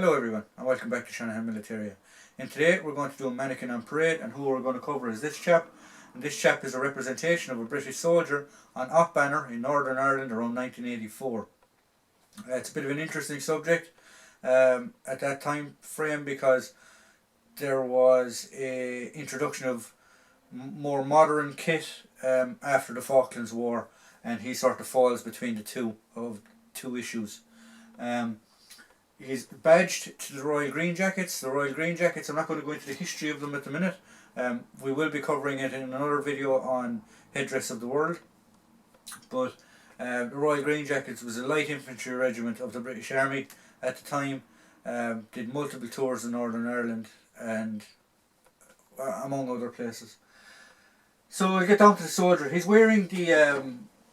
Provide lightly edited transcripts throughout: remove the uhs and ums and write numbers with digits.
Hello everyone and welcome back to Shanahan Militaria. And today we're going to do a mannequin on parade, and who we're going to cover is this chap. And this chap is a representation of a British soldier on Op Banner in Northern Ireland around 1984. It's a bit of an interesting subject at that time frame because there was a introduction of more modern kit after the Falklands War, and he sort of falls between the two issues. He's badged to the Royal Green Jackets. The Royal Green Jackets, I'm not going to go into the history of them at the minute. We will be covering it in another video on Headdress of the World. But the Royal Green Jackets was a light infantry regiment of the British Army at the time. Did multiple tours in Northern Ireland and among other places. So we'll get down to the soldier. He's wearing the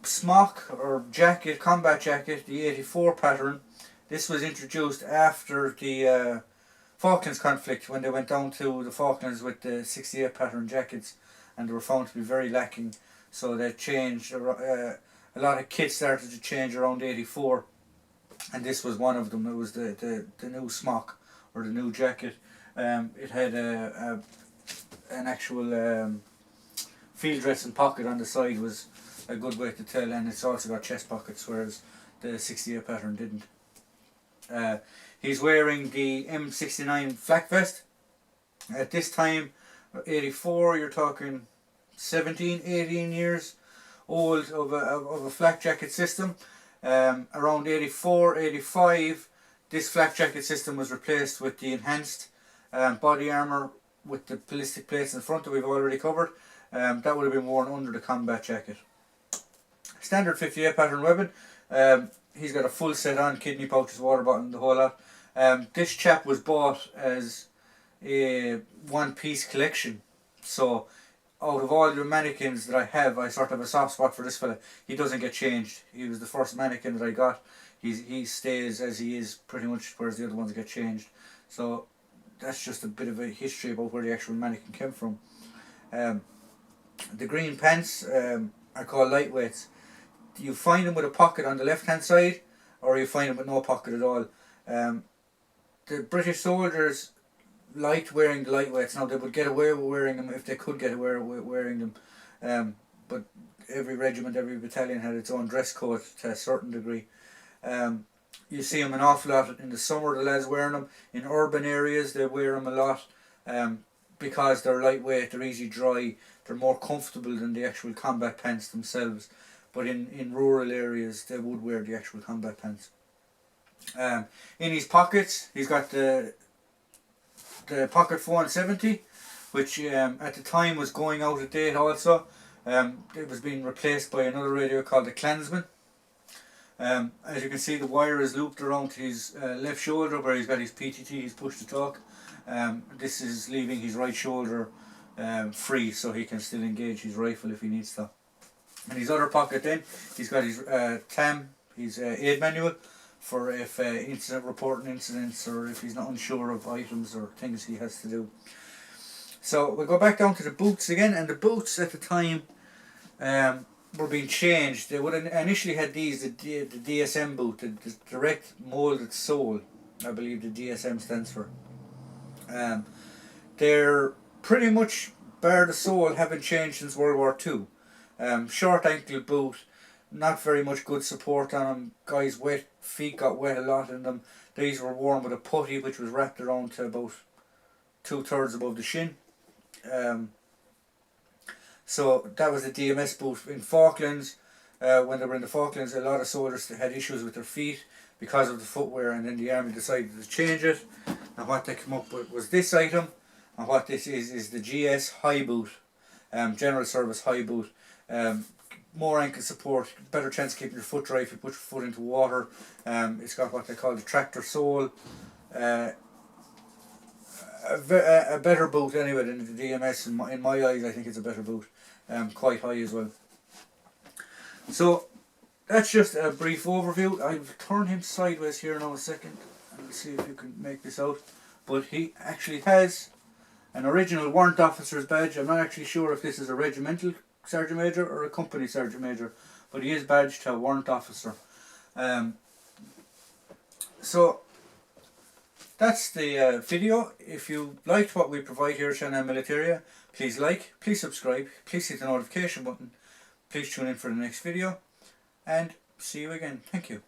smock or jacket, combat jacket, the 84 pattern. This was introduced after the Falklands conflict, when they went down to the Falklands with the 68 pattern jackets, and they were found to be very lacking. So they changed, a lot of kits started to change around 84, and this was one of them. It was the new smock or the new jacket. It had an actual field dressing pocket on the side, was a good way to tell, and it's also got chest pockets, whereas the 68 pattern didn't. He's wearing the M69 flak vest. At this time, 84, you're talking 17, 18 years old of a flak jacket system. Around 84, 85, this flak jacket system was replaced with the enhanced body armour with the ballistic plates in front that we've already covered. That would have been worn under the combat jacket. Standard 58 pattern weapon. He's got a full set on, kidney pouches, water bottle, and the whole lot. This chap was bought as a one-piece collection. So out of all the mannequins that I have, I sort of have a soft spot for this fella. He doesn't get changed. He was the first mannequin that I got. He stays as he is pretty much, whereas the other ones get changed. So that's just a bit of a history about where the actual mannequin came from. The green pants are called lightweights. You find them with a pocket on the left hand side, or you find them with no pocket at all. The British soldiers liked wearing the lightweights. Now, they would get away with wearing them if they could get away with wearing them, but every regiment, every battalion had its own dress code to a certain degree. You see them an awful lot in the summer, the lads wearing them. In urban areas they wear them a lot because they're lightweight, they're easy dry, they're more comfortable than the actual combat pants themselves. But in rural areas they would wear the actual combat pants. In his pockets he's got the Pocket 470, which at the time was going out of date also. It was being replaced by another radio called the Clansman. As you can see, the wire is looped around his left shoulder where he's got his PTT, his push to talk. This is leaving his right shoulder free, so he can still engage his rifle if he needs to. In his other pocket then, he's got his TAM, his aid manual, for if reporting incidents, or if he's not unsure of items or things he has to do. So we'll go back down to the boots again, and the boots at the time were being changed. They would initially had these, the DSM boot, the direct moulded sole, I believe the DSM stands for. They're pretty much, bar the sole, haven't changed since World War II. Short ankle boot, not very much good support on them. Guys' feet got wet a lot in them. These were worn with a putty which was wrapped around to about 2/3 above the shin. So that was the DMS boot. In Falklands, when they were in the Falklands, a lot of soldiers had issues with their feet because of the footwear, and then the army decided to change it. And what they came up with was this item, and what this is the GS high boot, general service high boot. More ankle support, better chance of keeping your foot dry if you put your foot into water. It's got what they call the tractor sole. A better boot anyway than the DMS. In my eyes, I think it's a better boot. Quite high as well. So that's just a brief overview. I'll turn him sideways here now a second and we'll see if you can make this out. But he actually has an original warrant officer's badge. I'm not actually sure if this is a regimental Sergeant Major or a company Sergeant Major, but he is badged to a warrant officer. So that's the video. If you liked what we provide here at Shannon Militaria, please like, please subscribe, please hit the notification button, please tune in for the next video, and see you again. Thank you.